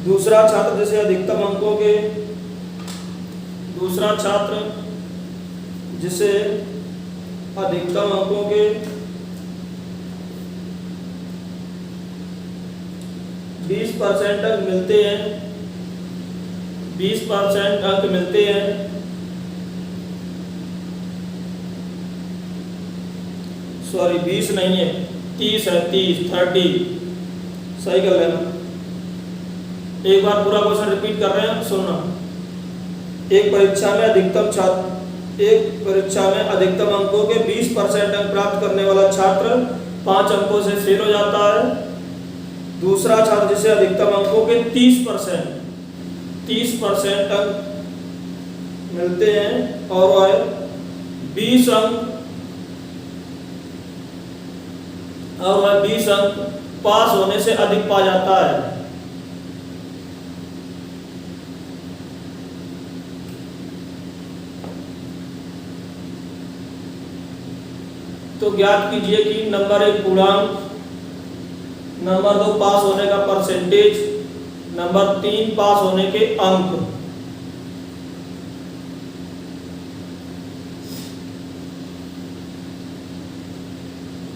दूसरा छात्र जिसे अधिकतम अंकों के, दूसरा छात्र जिसे अधिकतम अंकों के 20% अंक मिलते हैं, 20% अंक मिलते हैं, सॉरी 20 नहीं है, 30 है, 30 सही कर लेना। एक बार पूरा क्वेश्चन रिपीट कर रहे हैं, सुनना। एक परीक्षा में अधिकतम अंकों के 20% अंक प्राप्त करने वाला छात्र 5 अंकों से फेल हो जाता है। दूसरा छात्र जिसे अधिकतम अंकों के 30% अंक मिलते हैं और वह 20 अंक पास होने से अधिक पा जाता है। तो ज्ञात कीजिए कि नंबर 1 पूर्णांक, नंबर 2 पास होने का परसेंटेज, नंबर 3 पास होने के अंक।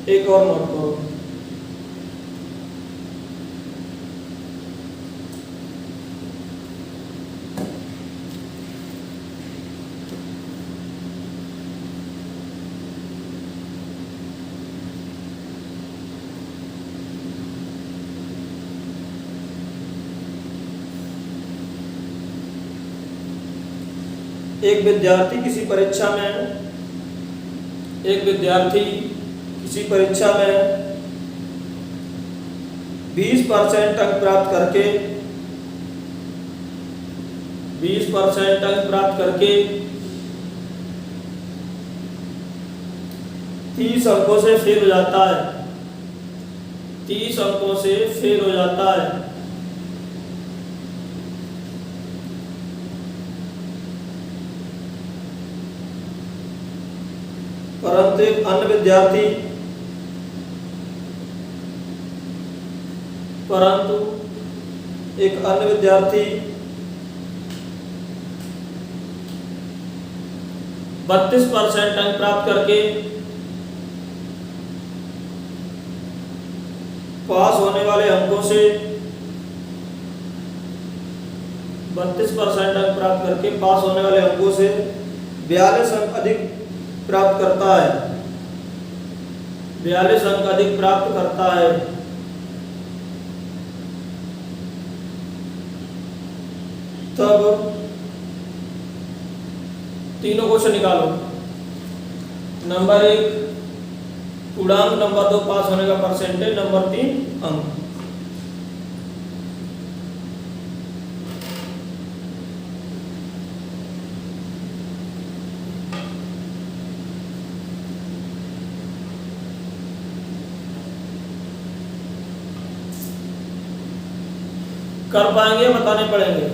एक और नोट करो, एक विद्यार्थी किसी परीक्षा में 20% अंक प्राप्त करके 30 अंकों से फेल हो जाता है, 30 अंकों से फेल हो जाता है। परंतु एक अन्य विद्यार्थी 32% अंक प्राप्त करके पास होने वाले अंकों से 32% अंक प्राप्त करके पास होने वाले अंकों से 42 अंक अधिक प्राप्त करता है, 42 अंक अधिक प्राप्त करता है। तब तीनों क्वेश्चन निकालो। नंबर 1 पूर्णांक, नंबर 2 पास होने का परसेंटेज, नंबर 3 अंक। कर पाएंगे, बताने पड़ेंगे।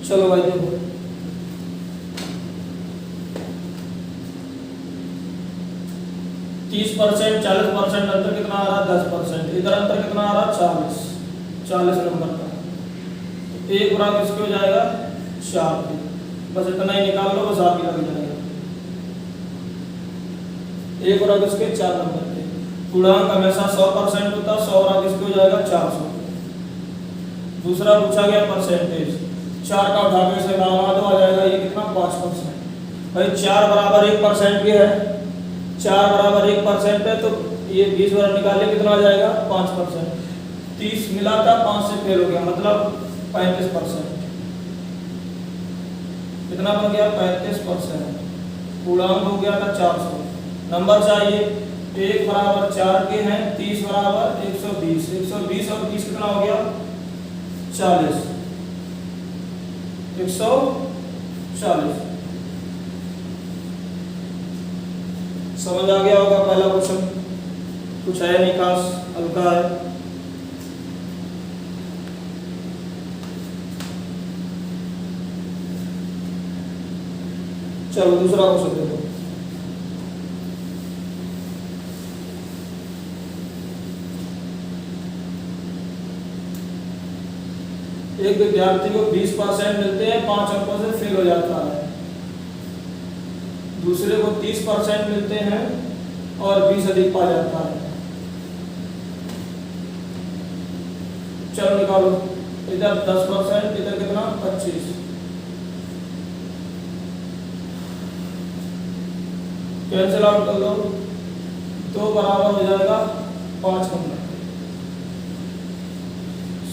चलो भाई देखो, 30%, 40% अंतर कितना आ रहा है? 10%। इधर अंतर कितना आ रहा है? 40 नंबर का। तो एक बराबर इसके हो जाएगा 4 के। बस इतना ही निकाल लो, बस आगे लग जाएगा। एक बराबर इसके 4 नंबर के। पूर्णांक हमेशा 100% होता है, 100 बराबर इसके हो जाएगा 400। दूसरा पूछा गया परसेंटेज, 4 का उठा के इसे लगा दो, आ जाएगा ये कितना? 5%। भाई 4 बराबर 1% के है, 4 बराबर 1% है, तो ये 20 बराबर निकाले कितना आ जाएगा? 5%। 30 मिला था, 5 से फेल हो गया, मतलब 35%। कितना बन गया? 35%। पूर्णांक हो गया था 400। नंबर चाहिए, 1 बराबर 4 के हैं, 30 बराबर 120। 120 और 30 कितना हो गया? 40। 140। समझ आ गया होगा पहला क्वेश्चन? कुछ है नहीं खास, हल्का है। चलो दूसरा क्वेश्चन देखो। एक विद्यार्थी को 20% मिलते हैं, 5 अंकों से फेल हो जाता है। दूसरे को 30% मिलते हैं और 20 अधिक पा जाता है। चलो निकालो, इधर 10%, इधर कितना? 25। कैंसिल आउट कर लो, 2 बराबर हो जाएगा 5 नंबर।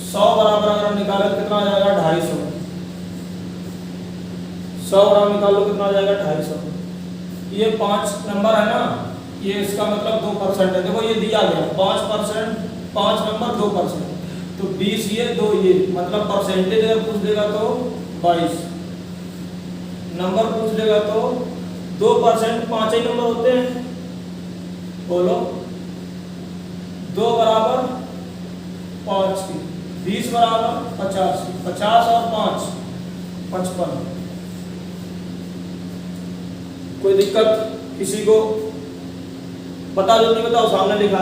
100 बराबर अगर निकाले कितना आ जाएगा? 250। 100 बराबर निकालो कितना आ जाएगा? 250। ये 5 नंबर है ना, ये इसका मतलब 2% है। देखो ये दिया गया 5%, 5 नंबर 2%, तो 20 ये 2 ये, मतलब परसेंटेज अगर पूछ देगा तो 22। नंबर पूछ देगा तो 2%, 5 ही नंबर होते हैं। बोलो 2 बराबर 5 की, 20 बराबर 50 की, 50 और 5 55। कोई दिक्कत किसी को? बता दो, नहीं बताओ, सामने लिखा।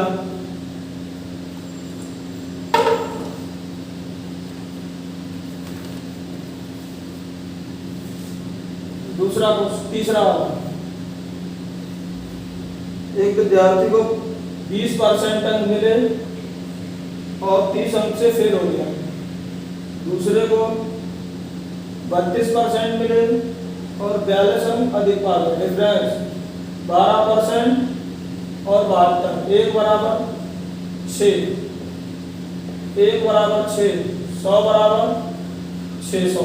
दूसरा तीसरा वाला, एक विद्यार्थी को 20% अंक मिले और 30 अंक से फेल हो गया। दूसरे को 32% मिले और 42 अंक अधिक पा गए। डिफरेंस 12% और 72। 1 बराबर 6, 1 बराबर 6, 100 बराबर 600।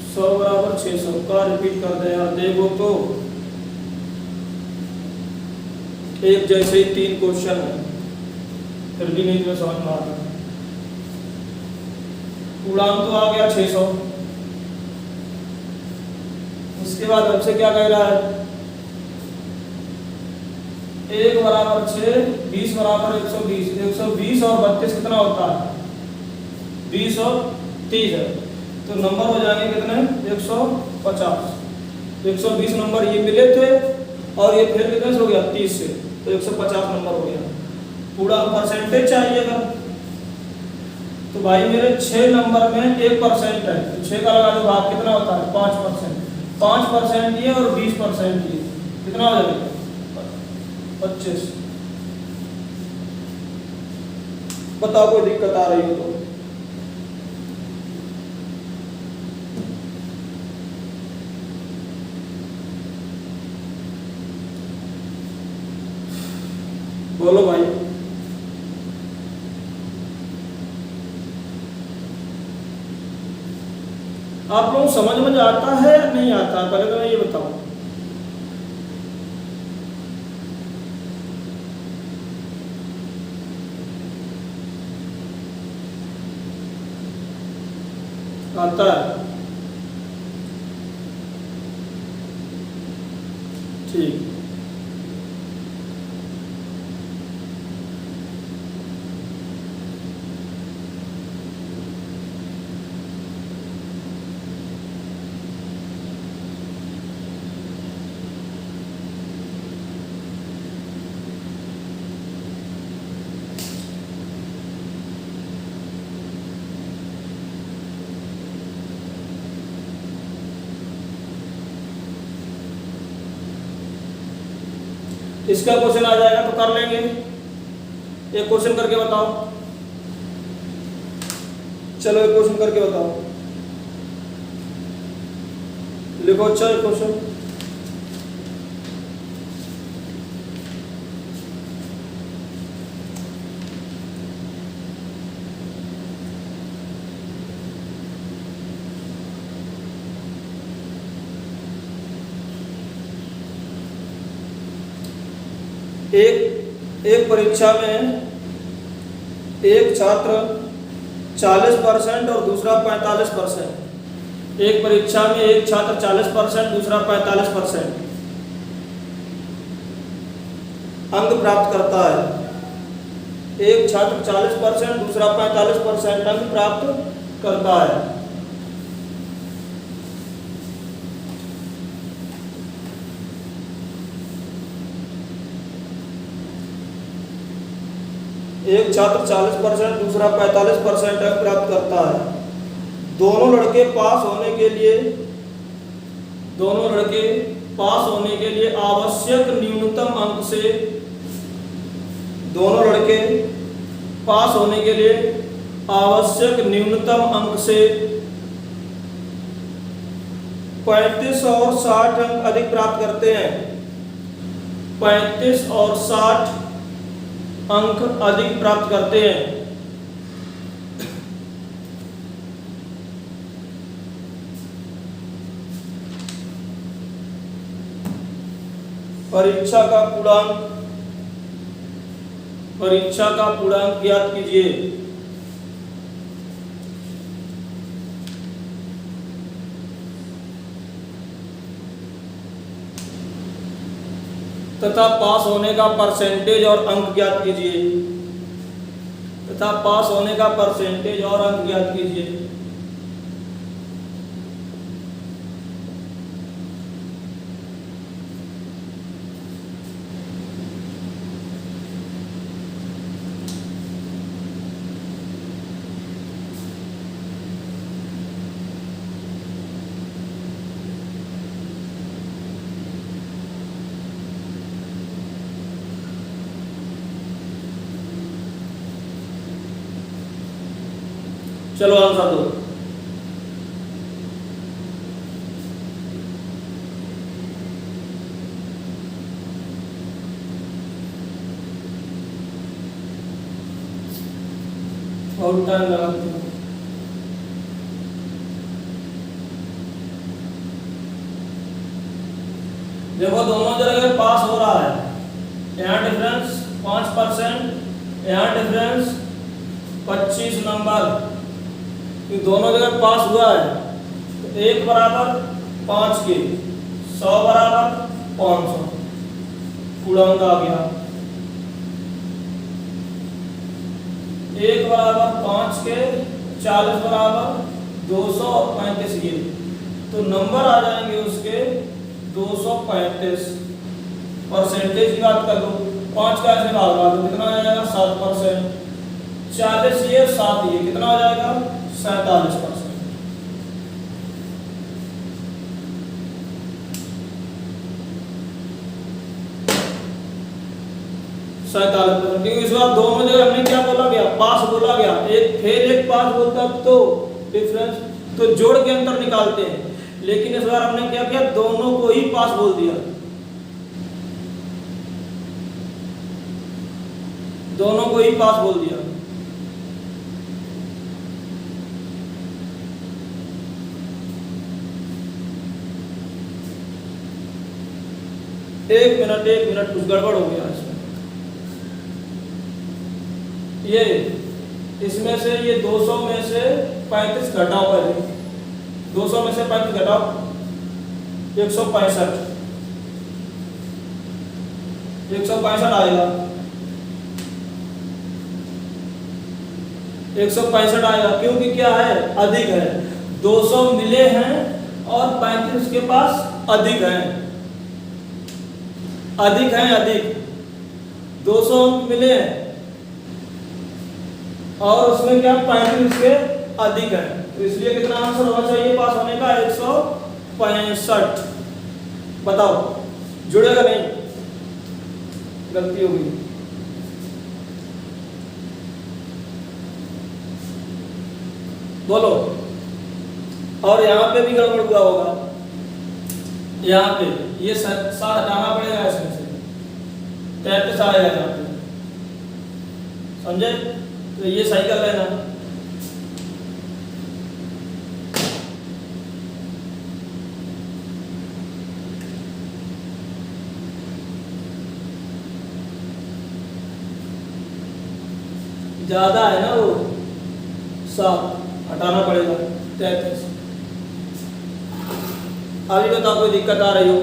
100 बराबर 600 का रिपीट कर दे यार। देखो तो एक जैसे ही 3 क्वेश्चन है, फिर भी नहीं समझ में आ रहा। पूर्णांक तो आ गया 600। उसके बाद हमसे क्या कह रहा है? 1 बराबर 6, 20 बराबर 120। 120 और 32 कितना होता है? 20 और 30 है, तो नंबर हो जाएंगे कितने? 150। 120 नंबर ये मिले थे और ये फिर कितने से हो गया? 30 से, तो 150 नंबर हो गया। पूरा परसेंटेज चाहिएगा, तो भाई मेरे 6 नंबर में 1% है, तो 6 का लगा दो भाग, कितना होता है? 5%। 5% ये और 20% ये, कितना हो जाएगा? 25। बताओ कोई दिक्कत आ रही हो तो? बोलो भाई। आप लोग समझ में आता है या नहीं आता है? पहले तो मैं ये बताऊं। आता है? ठीक। इसका क्वेश्चन आ जाएगा तो कर लेंगे। एक क्वेश्चन करके बताओ, चलो एक क्वेश्चन करके बताओ, लिखो। अच्छा एक क्वेश्चन, एक परीक्षा में एक छात्र 40% और दूसरा 45%। एक परीक्षा में एक छात्र 40%, दूसरा 45% अंक प्राप्त करता है। एक छात्र 40%, दूसरा 45% अंक प्राप्त करता है। एक छात्र 40%, दूसरा 45% अंक प्राप्त करता है। दोनों लड़के पास होने के लिए आवश्यक न्यूनतम अंक से, दोनों लड़के पास होने के लिए आवश्यक न्यूनतम अंक से 35 और 60 अंक अधिक प्राप्त करते हैं। 35 और 60 अंक अधिक प्राप्त करते हैं। परीक्षा का पूर्णांक ज्ञात कीजिए। तथा पास होने का परसेंटेज और अंक ज्ञात कीजिए। तथा पास होने का परसेंटेज और अंक ज्ञात कीजिए। चलो आंसर दो। और टाइम लगाते हैं। देखो दोनों जगह पास हो रहा है। यहाँ डिफरेंस 5%, यहाँ डिफरेंस 25 नंबर, दोनों जगह पास हुआ है। तो 1 बराबर 5 के 100 बराबर 500 पूर्णांक आ गया। 1 बराबर 5 के 40 बराबर 200 और 35 ये, तो नंबर आ जाएंगे उसके 235। परसेंटेज की बात कर लो, 5 का ऐसे भाग दो, कितना आ जाएगा 7%। 40 ये 7 ये, कितना आ जाएगा 47%। क्योंकि इस बार दोनों जगह हमने क्या बोला गया, पास बोला गया। एक फेल एक पास बोलता तो डिफरेंस, तो जोड़ के अंतर निकालते हैं। लेकिन इस बार हमने क्या किया, दोनों को ही पास बोल दिया। दोनों को ही पास बोल दिया। एक मिनट कुछ गड़बड़ हो गया इसमें। ये इसमें से ये 200 में से 35 घटाओ, पहले 200 में से 35 घटाओ, 165 आएगा। 165 आएगा, क्योंकि क्या है, अधिक है। 200 मिले हैं और 35 उसके पास अधिक हैं। अधिक 200 मिले हैं और उसमें क्या 35 के अधिक है, तो इसलिए कितना आंसर होना चाहिए पास होने का, 165। बताओ जुड़ेगा नहीं? गलती हो गई। बोलो। और यहाँ पे भी गड़बड़ हुआ होगा, यहाँ पे ये 7 हटाना पड़ेगा इसमें से, 33 आएगा यहाँ पे, समझे? तो ये सही कर लेना। ज्यादा है ना वो, 7 हटाना पड़ेगा 33। अभी बताओ कोई दिक्कत आ रही हो?